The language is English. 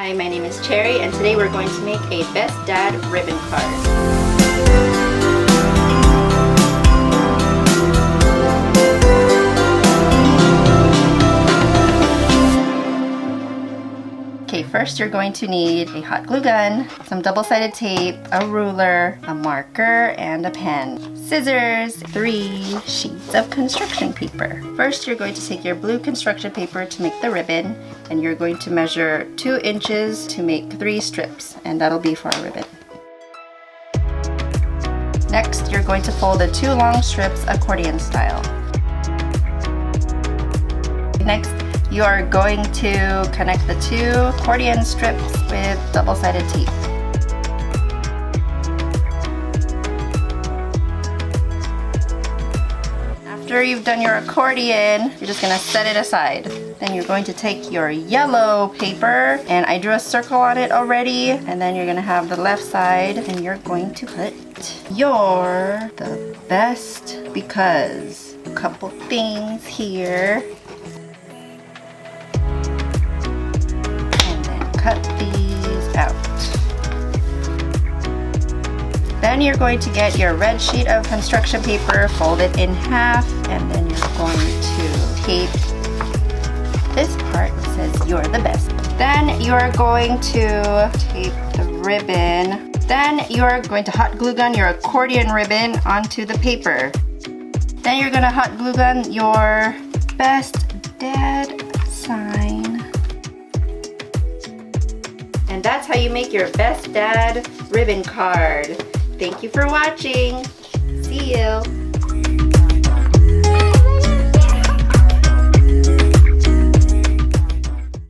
Hi, my name is Cherry and today we're going to make a Best Dad ribbon card. Okay, first you're going to need a hot glue gun, some double-sided tape, a ruler, a marker, and a pen. Scissors, 3 sheets of construction paper. First you're going to take your blue construction paper to make the ribbon, and you're going to measure 2 inches to make 3 strips, and that'll be for a ribbon. Next, you're going to fold the 2 long strips accordion style. Next, you are going to connect the 2 accordion strips with double-sided tape. After you've done your accordion, you're just going to set it aside. Then you're going to take your yellow paper, and I drew a circle on it already, and then you're going to have the left side, and you're going to put your the best because a couple things here. Cut these out. Then you're going to get your red sheet of construction paper, fold it in half, and then you're going to tape this part that says you're the best. Then you're going to tape the ribbon. Then you're going to hot glue gun your accordion ribbon onto the paper. Then you're going to hot glue gun your Best Dad sign. And that's how you make your Best Dad ribbon card. Thank you for watching. See you.